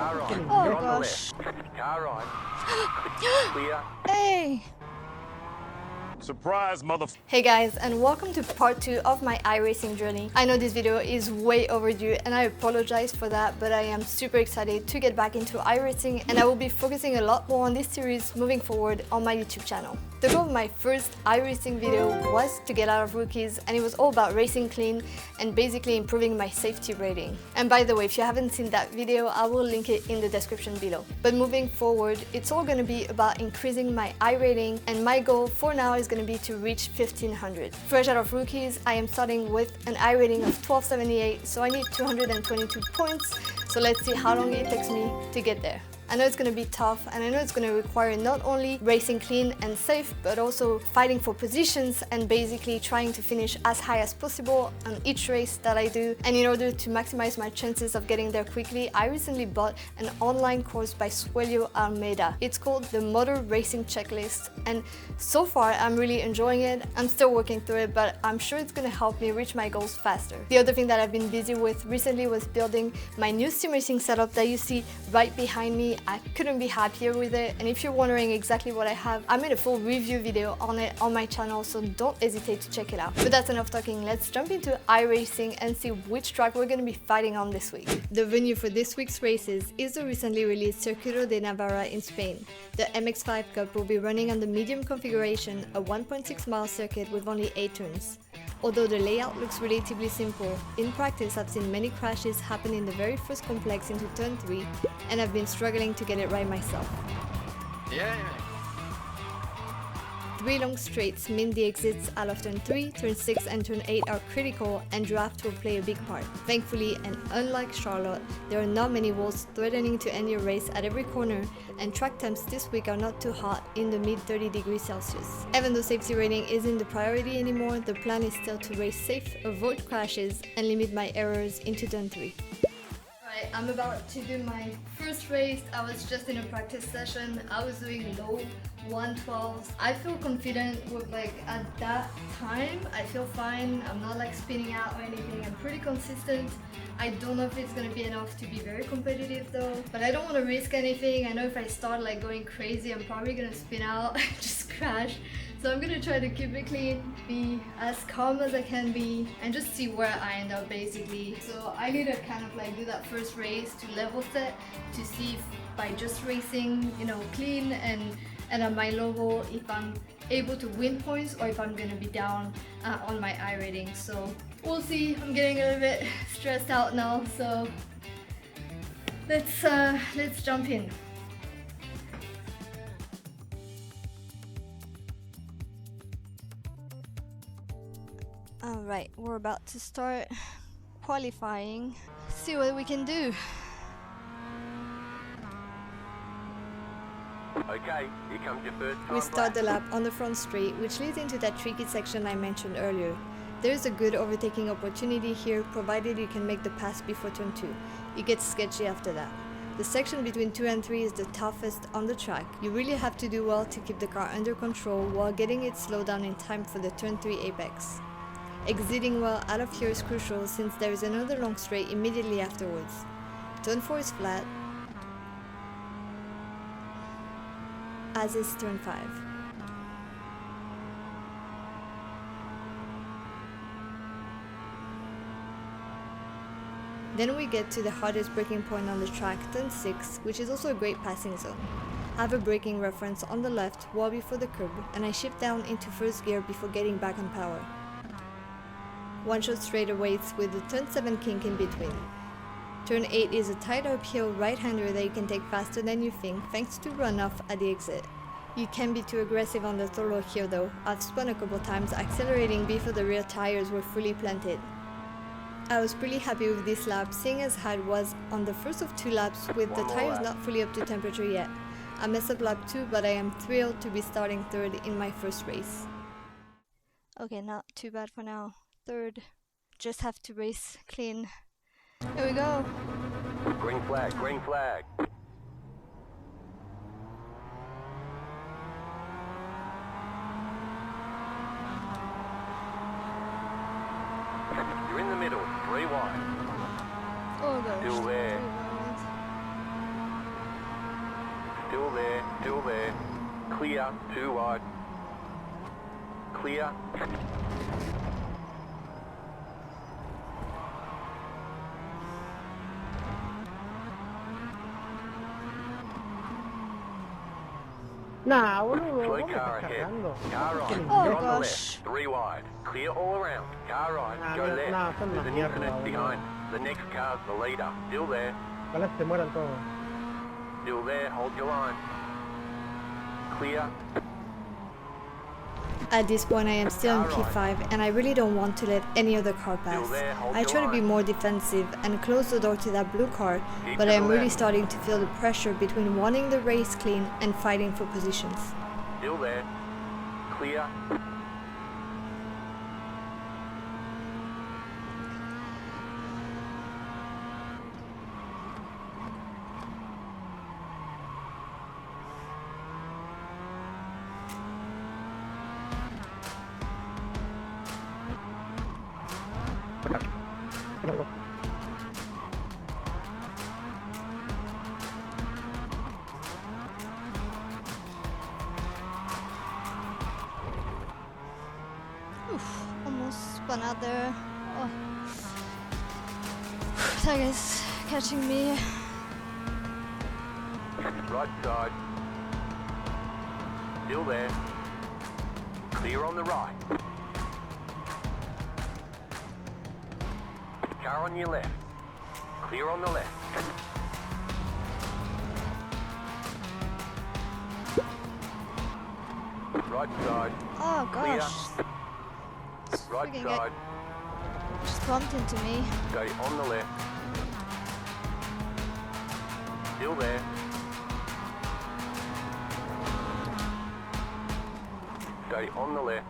Car on. Oh You're on the gosh. left. Car on. Clear. Hey! Surprise, mother. Hey guys, and welcome to part 2 of my iRacing journey. I know this video is way overdue and I apologize for that, but I am super excited to get back into iRacing and I will be focusing a lot more on this series moving forward on my YouTube channel. The goal of my first iRacing video was to get out of rookies, and it was all about racing clean and basically improving my safety rating. And by the way, if you haven't seen that video, I will link it in the description below. But moving forward, it's all going to be about increasing my iRating, and my goal for now is going to be to reach 1500. Fresh out of rookies, I am starting with an iRating of 1278, so I need 222 points. So let's see how long it takes me to get there. I know it's going to be tough, and I know it's going to require not only racing clean and safe, but also fighting for positions and basically trying to finish as high as possible on each race that I do. And in order to maximize my chances of getting there quickly, I recently bought an online course by Suelio Almeida. It's called the Motor Racing Checklist, and so far I'm really enjoying it. I'm still working through it, but I'm sure it's going to help me reach my goals faster. The other thing that I've been busy with recently was building my new sim racing setup that you see right behind me. I couldn't be happier with it, and if you're wondering exactly what I have, I made a full review video on it on my channel, so don't hesitate to check it out. But that's enough talking, let's jump into iRacing and see which track we're going to be fighting on this week. The venue for this week's races is the recently released Circuito de Navarra in Spain. The MX-5 Cup will be running on the medium configuration, a 1.6 mile circuit with only 8 turns. Although the layout looks relatively simple, in practice I've seen many crashes happen in the very first complex into turn 3, and I've been struggling to get it right myself. Yeah. 3 long straights mean the exits out of turn 3, turn 6 and turn 8 are critical, and draft will play a big part. Thankfully, and unlike Charlotte, there are not many walls threatening to end your race at every corner, and track temps this week are not too hot in the mid 30 degrees Celsius. Even though safety rating isn't the priority anymore, the plan is still to race safe, avoid crashes, and limit my errors into turn 3. Alright, I'm about to do my first race. I was just in a practice session. I was doing low 112s. I feel confident with at that time. I feel fine. I'm not spinning out or anything. I'm pretty consistent. I don't know if it's gonna be enough to be very competitive though, but I don't want to risk anything. I know if I start going crazy, I'm probably gonna spin out and just crash. So I'm gonna try to keep it clean, be as calm as I can be, and just see where I end up basically. So I need to kind of do that first race to level set to see if by just racing, clean and at my level, if I'm able to win points or if I'm gonna be down on my iRating. So we'll see. I'm getting a little bit stressed out now, so let's jump in. Alright, we're about to start qualifying. See what we can do. Okay, here comes your first time. We start the lap on the front straight, which leads into that tricky section I mentioned earlier. There is a good overtaking opportunity here, provided you can make the pass before turn 2. It gets sketchy after that. The section between 2 and 3 is the toughest on the track. You really have to do well to keep the car under control while getting it slowed down in time for the turn 3 apex. Exiting well out of here is crucial since there is another long straight immediately afterwards. Turn 4 is flat, as is turn 5. Then we get to the hardest braking point on the track, turn 6, which is also a great passing zone. I have a braking reference on the left well before the curb, and I shift down into first gear before getting back on power. One shot straight awaits with the turn 7 kink in between. Turn 8 is a tight uphill right-hander that you can take faster than you think thanks to runoff at the exit. You can't be too aggressive on the throttle here though. I've spun a couple times accelerating before the rear tires were fully planted. I was pretty happy with this lap, seeing as how it was on the first of 2 laps with the tires not fully up to temperature yet. I messed up lap 2, but I am thrilled to be starting 3rd in my first race. Okay, not too bad for now. 3rd. Just have to race clean. Here we go. Green flag, green flag. You're in the middle, 3 wide. Oh gosh. Still there. Still there, still there. Clear, too wide. Clear. Nah, boludo, Slow ¿cómo me car estás ahead. cargando? Car right, Oh, you're on the gosh. left. 3 wide. Clear all around. Car right, Nah, go no, left. nah, son There's una an mierda, infinite boludo. behind. The next car's the leader. Still there. Ojalá se mueran todos. Still there, hold your line. Clear. At this point I am still in P5 and I really don't want to let any other car pass. I try to be more defensive and close the door to that blue car, but I am really starting to feel the pressure between wanting the race clean and fighting for positions. Still there. Clear. Oof, almost spun out there. Oh. That guy's catching me. Right side. Still there. Clear on the right. Car on your left. Clear on the left. Right side. Oh Clear. gosh. This Right freaking guy side. just bumped into me. Stay on the left. Still there. Stay on the left.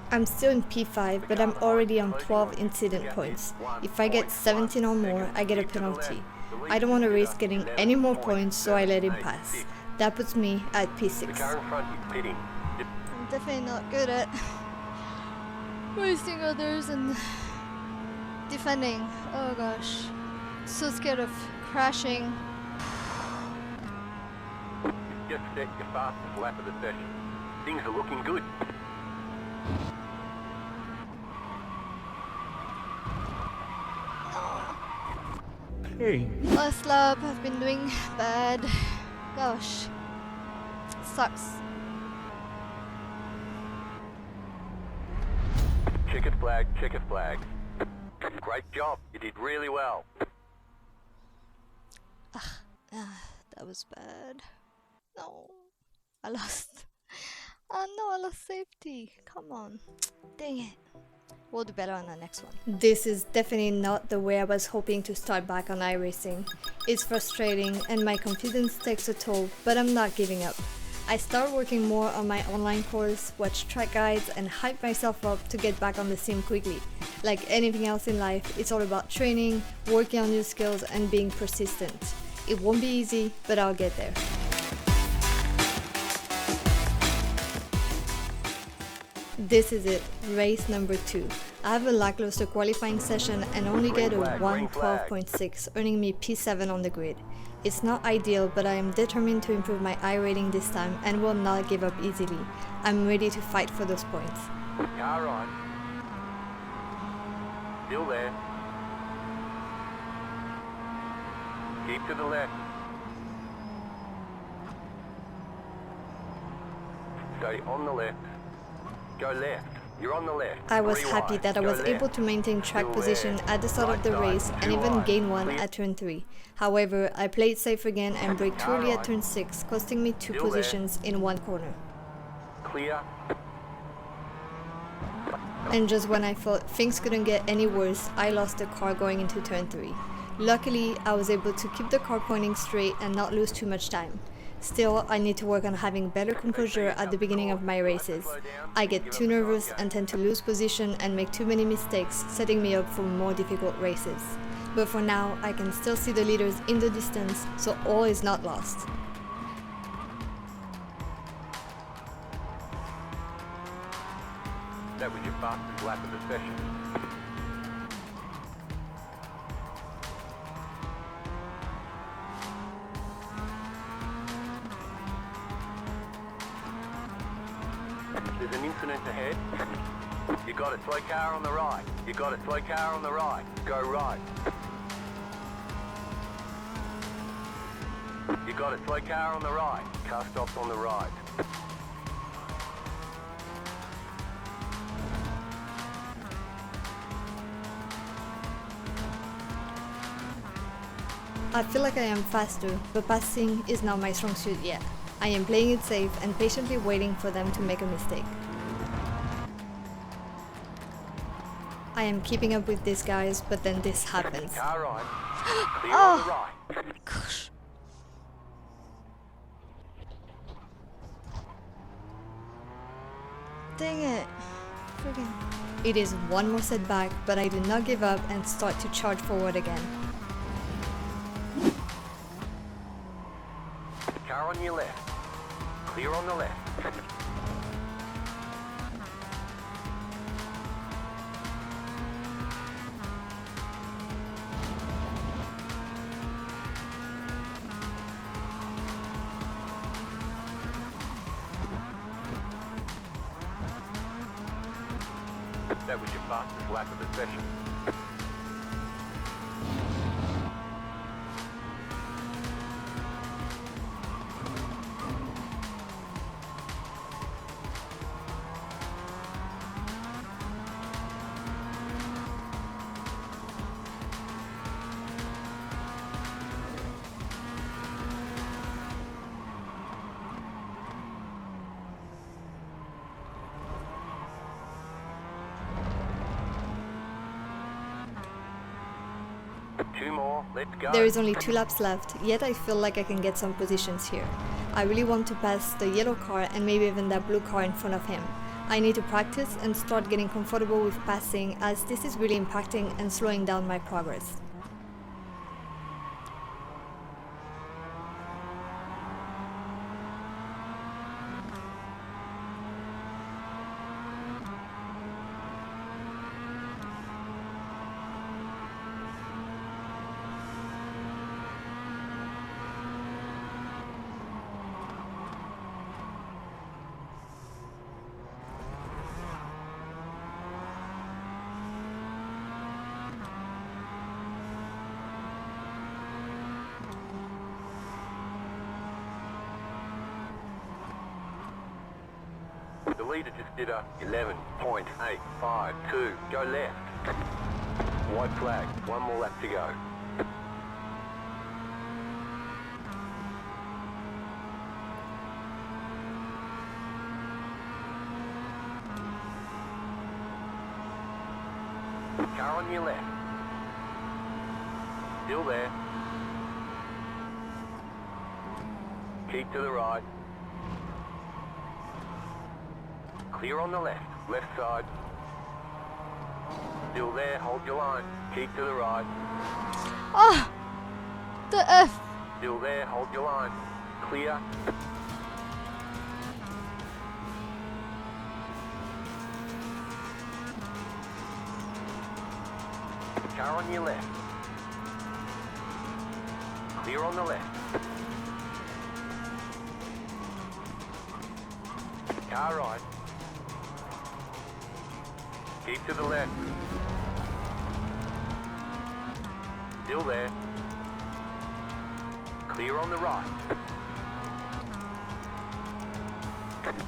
I'm still in P5, but I'm already on 12 incident points. If I get 17 or more, I get a penalty. I don't want to risk getting any more points, so I let him pass. That puts me at The P6. car in front is pitting. I'm definitely not good at wasting others and defending. Oh gosh. So scared of crashing. Just set your fastest lap of the session. Things are looking good. Hey. Last lap, I've been doing bad. Gosh. Sucks. Checkered flag, checkered flag. Great job. You did really well. That was bad. No. I lost. Oh no, I lost safety. Come on. Dang it. We'll do better on the next one. This is definitely not the way I was hoping to start back on iRacing. It's frustrating and my confidence takes a toll, but I'm not giving up. I start working more on my online course, watch track guides and hype myself up to get back on the sim quickly. Like anything else in life, it's all about training, working on new skills and being persistent. It won't be easy, but I'll get there. This is it, race number 2. I have a lackluster qualifying session and only get a 1:12.6, earning me P7 on the grid. It's not ideal, but I am determined to improve my iRating this time and will not give up easily. I'm ready to fight for those points. Car right. Still there. Keep to the left. Stay on the left. Go left. You're on the left. I was 3 happy wide. that I Go was left. able to maintain track Still position there. at the start of the Right side, race and 2 even wide. gain one Clear. at turn 3. However, I played safe again and braked too early at turn 6, costing me 2 Still there. positions in one corner. Clear. And just when I thought things couldn't get any worse, I lost the car going into turn 3. Luckily, I was able to keep the car pointing straight and not lose too much time. Still, I need to work on having better composure at the beginning of my races. I get too nervous and tend to lose position and make too many mistakes, setting me up for more difficult races. But for now, I can still see the leaders in the distance, so all is not lost. That was your fastest lap of the session. There's an incident ahead. You got a slow car on the right. You got a slow car on the right. Go right. You got a slow car on the right. Car stops on the right. I feel like I am faster, but passing is not my strong suit yet. I am playing it safe and patiently waiting for them to make a mistake. I am keeping up with these guys, but then this happens. Car right. Clear on the right. Gosh. Dang it. Friggin'. It is one more setback, but I do not give up and start to charge forward again. Car on your left. Clear on the left. That was your fastest lap of the session. Two more, let's go. There is only 2 laps left, yet I feel like I can get some positions here. I really want to pass the yellow car and maybe even that blue car in front of him. I need to practice and start getting comfortable with passing, as this is really impacting and slowing down my progress. The leader just did a 11.852. Go left. White flag. One more lap to go. Car on your left. Still there. Keep to the right. Clear on the left. Left side. Still there. Hold your line. Keep to the right. Ah! The F! Still there. Hold your line. Clear. Car on your left. Clear on the left. Car right. Keep to the left. Still there. Clear on the right.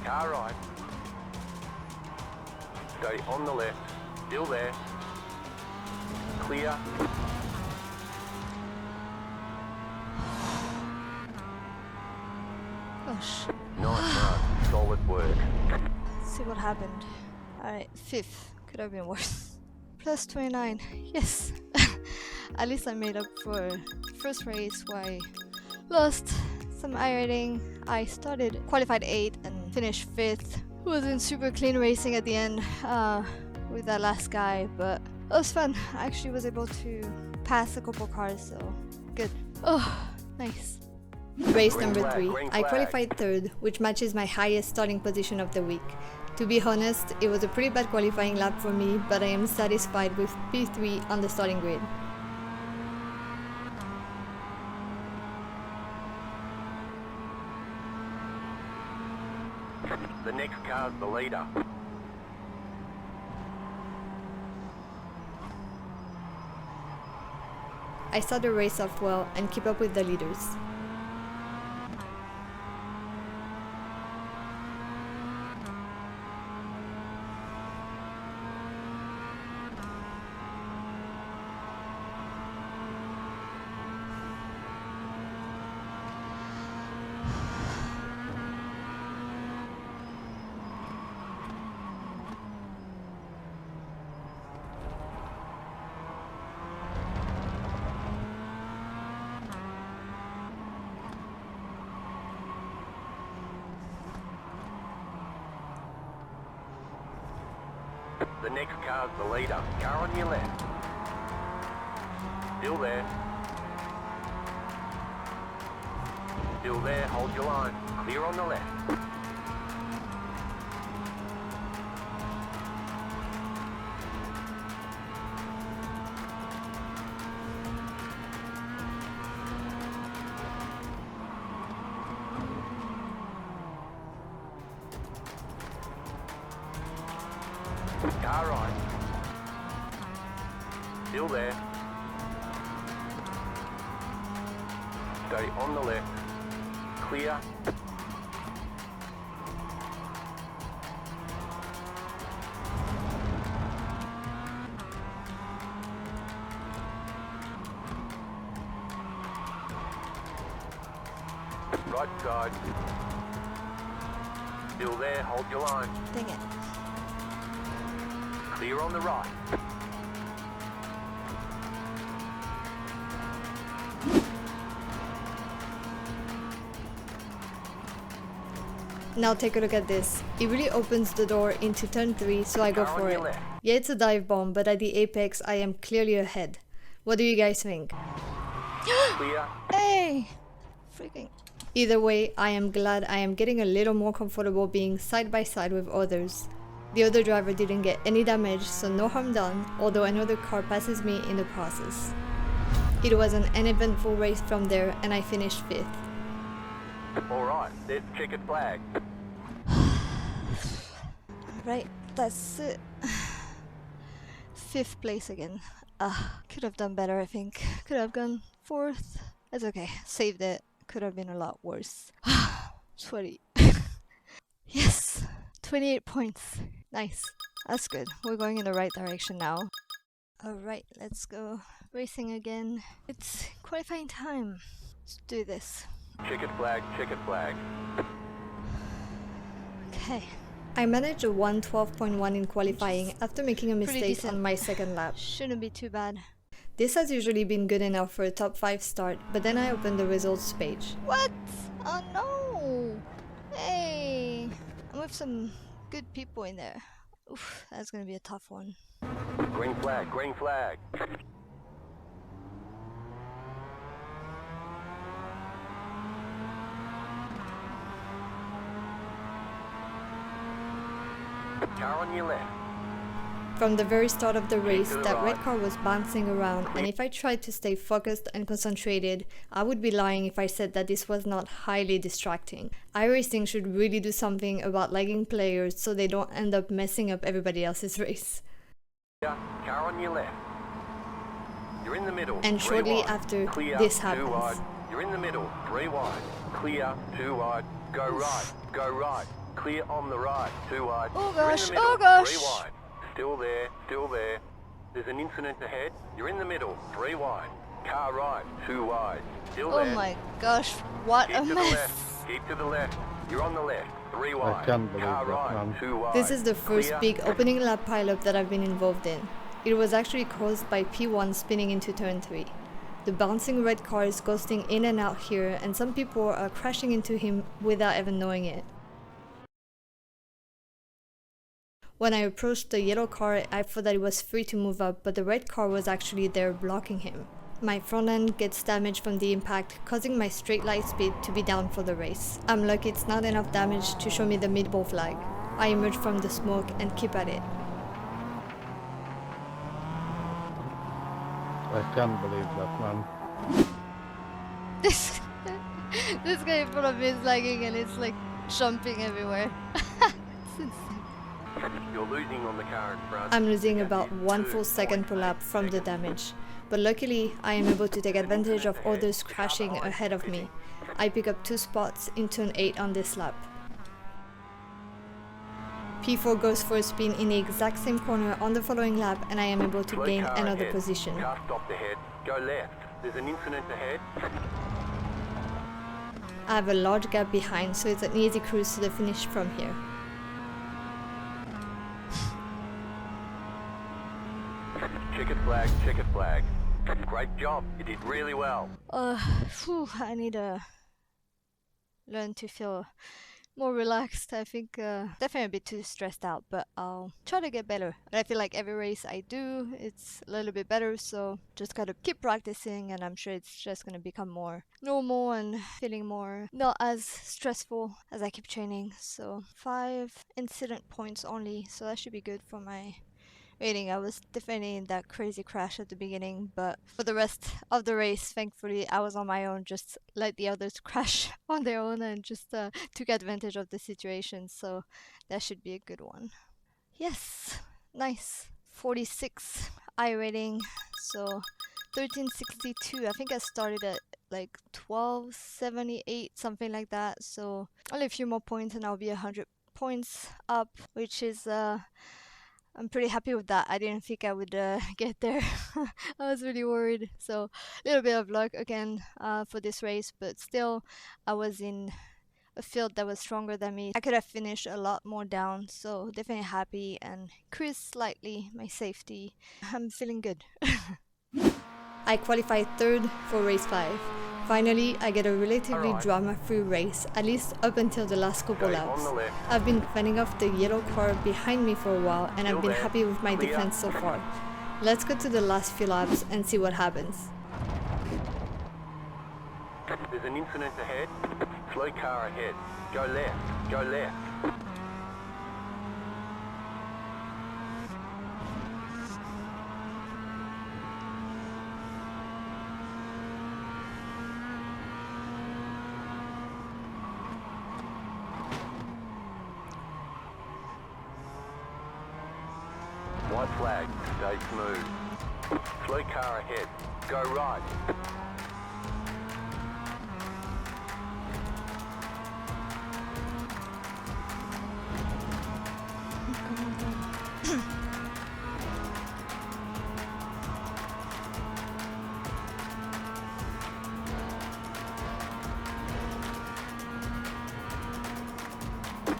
Car right. Stay on the left. Still there. Clear. Gosh. Nice run. Solid work. Let's see what happened. Alright, 5th. Could have been worse. Plus 29. Yes! At least I made up for first race where I lost some iRating. I qualified 8th and finished 5th. It wasn't super clean racing at the end with that last guy, but it was fun. I actually was able to pass a couple cars, so good. Oh, nice. Race number 3. I qualified 3rd, which matches my highest starting position of the week. To be honest, it was a pretty bad qualifying lap for me, but I am satisfied with P3 on the starting grid. The next car's the leader. I start the race off well and keep up with the leaders. The next car's the leader. Car on your left. Still there. Still there, hold your line. Clear on the left. Car right. Still there. Stay on the left. Clear. Right side. Still there, hold your line. Dang it. Clear on the right. Now take a look at this. It really opens the door into turn 3, so I go Car on for your it. left. Yeah, it's a dive bomb, but at the apex I am clearly ahead. What do you guys think? Clear. Hey! Freaking. Either way, I am glad I am getting a little more comfortable being side by side with others. The other driver didn't get any damage, so no harm done, although another car passes me in the process. It was an uneventful race from there, and I finished 5th. Alright, there's checkered flag. Right, that's it. 5th place again. Could have done better, I think. Could have gone 4th. That's okay, saved it. Could have been a lot worse. Sweaty. Yes! 28 points. Nice. That's good. We're going in the right direction now. Alright, let's go racing again. It's qualifying time. Let's do this. Checkered flag, checkered flag. Okay. I managed a 1:12.1 in qualifying after making a mistake on my second lap. Shouldn't be too bad. This has usually been good enough for a top 5 start, but then I opened the results page. What? Oh no! Hey! I'm with some good people in there. Oof, that's gonna be a tough one. Green flag, green flag. Car on your left. From the very start of the race, that red car was bouncing around, and if I tried to stay focused and concentrated, I would be lying if I said that this was not highly distracting. iRacing should really do something about lagging players so they don't end up messing up everybody else's race. Yeah, car on your left. You're in the middle. And shortly wide. after, Clear, this 2 happens. wide. You're in the middle, 3 wide. Clear, 2 wide. Go right, go right. Clear on the right, 2 wide. Oh You're in gosh, the middle, oh gosh. 3 wide. Still there, still there. There's an incident ahead. You're in the middle, 3 wide. Car right, 2 wide. Still Oh there. my gosh, what Keep a to the mess. left. Keep to the left. You're on the left, 3 wide. can't believe Car that, right, man. 2 wide. This is the first Clear. big opening lap pileup that I've been involved in. It was actually caused by P1 spinning into turn 3. The bouncing red car is ghosting in and out here, and some people are crashing into him without even knowing it. When I approached the yellow car, I thought that it was free to move up, but the red car was actually there blocking him. My front end gets damaged from the impact, causing my straight line speed to be down for the race. I'm lucky it's not enough damage to show me the mid-ball flag. I emerge from the smoke and keep at it. I can't believe that, man. This guy in front of me is lagging, and it's like jumping everywhere. It's insane. You're losing on the car in front. I'm losing about Negative 1 full second per lap from the damage, but luckily I am able to take advantage of others crashing ahead of me. I pick up 2 spots in turn 8 on this lap. P4 goes for a spin in the exact same corner on the following lap, and I am able to Slow gain car another ahead. position. Car stopped ahead. Go left. There's an incident ahead. I have a large gap behind, so it's an easy cruise to the finish from here. Checkered flag, checkered flag. Great job. You did really well. I need to learn to feel more relaxed. I think definitely a bit too stressed out, but I'll try to get better. And I feel like every race I do, it's a little bit better, so just gotta keep practicing, and I'm sure it's just gonna become more normal and feeling more not as stressful as I keep training. So 5 incident points only, so that should be good for my rating. I was definitely in that crazy crash at the beginning, but for the rest of the race, thankfully, I was on my own, just let the others crash on their own and just took advantage of the situation, so that should be a good one. Yes, nice. 46 iRating, so 1362. I think I started at like 1278, something like that, so only a few more points and I'll be 100 points up, which is I'm pretty happy with that. I didn't think I would get there. I was really worried. So a little bit of luck again for this race, but still I was in a field that was stronger than me. I could have finished a lot more down, so definitely happy and cruised slightly my safety. I'm feeling good. I qualified 3rd for race 5. Finally, I get a relatively drama-free race, at least up until the last couple laps. I've been fending off the yellow car behind me for a while, and I've been happy with my defense so far. Let's go to the last few laps and see what happens. There's an incident ahead. Slow car ahead. Go left. Go left. White flag, stay smooth. Slow car ahead, go right.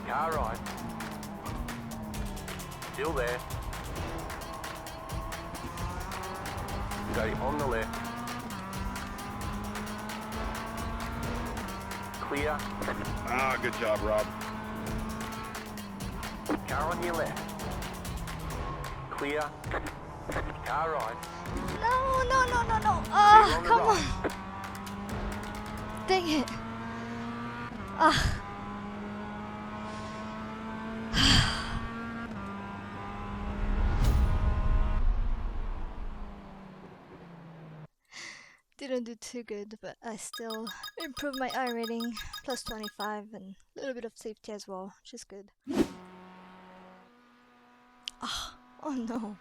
Car right. Still there. Stay on the left. Clear. Ah, good job, Rob. Car on your left. Clear. Car right. No. Clear Ah, on the come right. on. Dang it. Ah. Didn't do too good, but I still improved my iRating, plus 25, and a little bit of safety as well, which is good. Oh no.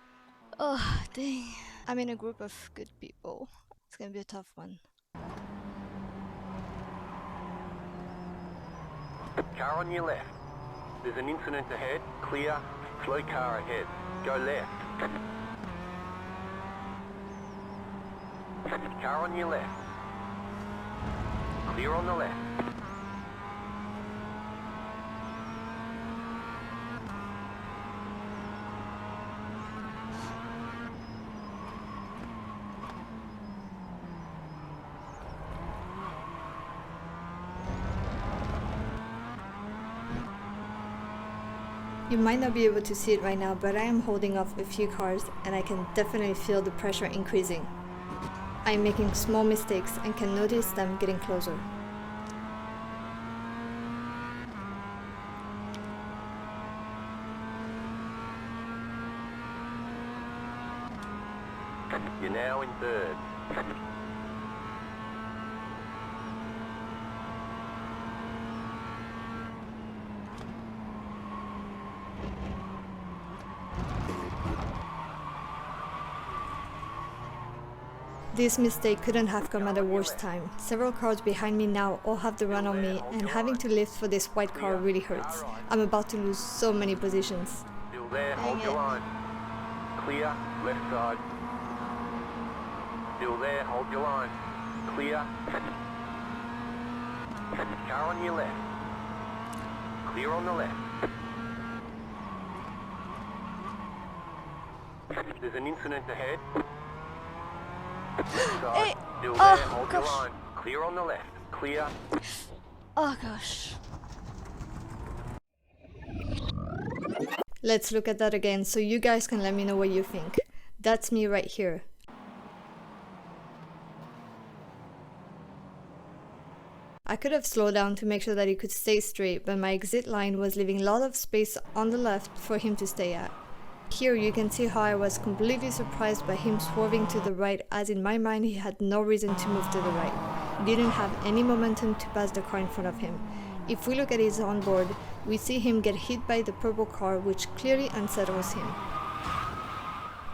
Oh, dang. I'm in a group of good people. It's gonna be a tough one. Car on your left. There's an incident ahead. Clear. Slow car ahead. Go left. Car on your left. Clear on the left. You might not be able to see it right now, but I am holding off a few cars and I can definitely feel the pressure increasing. I am making small mistakes and can notice them getting closer. You're now in 3rd. This mistake couldn't have come at a worse time. Several cars behind me now all have the run on me, and having to lift for this white car really hurts. I'm about to lose so many positions. Still there, Dang hold your it. line. Clear, left side. Still there, hold your line. Clear. Car on your left. Clear on the left. There's an incident ahead. Left side. Hey. Still Oh, there, hold gosh. your line. Clear on the left. Clear. Oh gosh. Let's look at that again so you guys can let me know what you think. That's me right here. I could have slowed down to make sure that he could stay straight, but my exit line was leaving a lot of space on the left for him to stay at. Here you can see how I was completely surprised by him swerving to the right, as in my mind he had no reason to move to the right. He didn't have any momentum to pass the car in front of him. If we look at his onboard, we see him get hit by the purple car, which clearly unsettles him.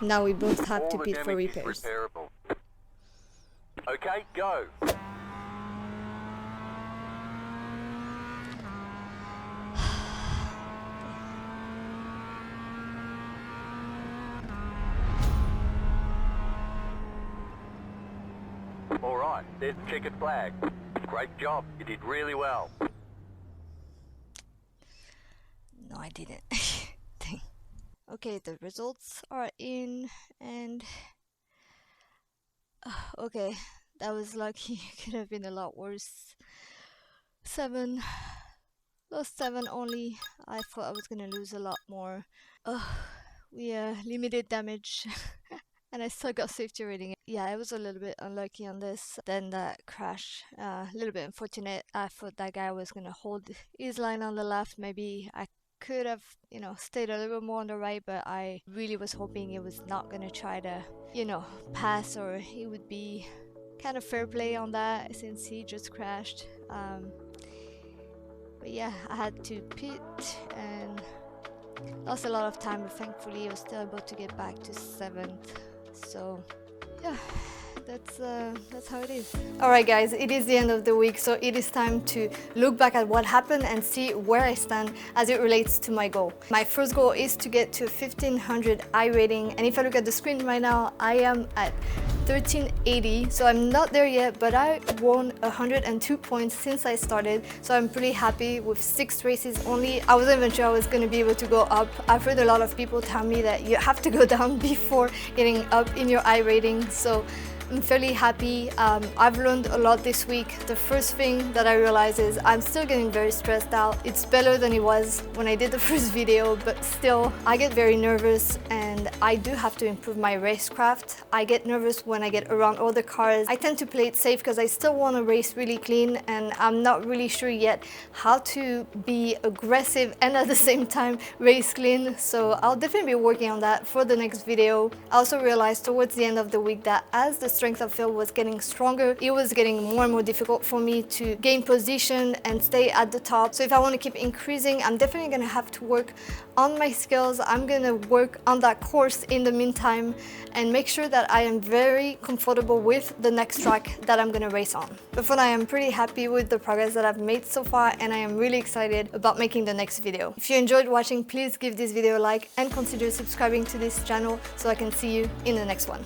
Now we both have to All the pit for damage is repairs. repairable. Okay, go. All right, there's the checkered flag. Great job, you did really well. No, I didn't. Dang. Okay, the results are in, and okay, that was lucky. It could have been a lot worse. 7, lost 7 only. I thought I was gonna lose a lot more. We limited damage. And I still got safety rating. Yeah, I was a little bit unlucky on this. Then that crash, a little bit unfortunate. I thought that guy was gonna hold his line on the left. Maybe I could have, stayed a little bit more on the right, but I really was hoping it was not gonna try to, pass, or it would be kind of fair play on that since he just crashed. But yeah, I had to pit and lost a lot of time, but thankfully I was still able to get back to 7th. So yeah, that's how it is. Alright guys, it is the end of the week, so it is time to look back at what happened and see where I stand as it relates to my goal. My first goal is to get to 1500 iRating, and if I look at the screen right now, I am at 1380, so I'm not there yet, but I won 102 points since I started, so I'm pretty happy with 6 races only. I wasn't even sure I was going to be able to go up. I've heard a lot of people tell me that you have to go down before getting up in your iRating, so I'm fairly happy. I've learned a lot this week. The first thing that I realized is I'm still getting very stressed out. It's better than it was when I did the first video, but still I get very nervous, and I do have to improve my racecraft. I get nervous when I get around other cars. I tend to play it safe because I still want to race really clean, and I'm not really sure yet how to be aggressive and at the same time race clean, so I'll definitely be working on that for the next video. I also realized towards the end of the week that as the strength of field was getting stronger, it was getting more and more difficult for me to gain position and stay at the top. So if I want to keep increasing, I'm definitely going to have to work on my skills. I'm going to work on that course in the meantime and make sure that I am very comfortable with the next track that I'm going to race on. But for now, I am pretty happy with the progress that I've made so far, and I am really excited about making the next video. If you enjoyed watching, please give this video a like and consider subscribing to this channel so I can see you in the next one.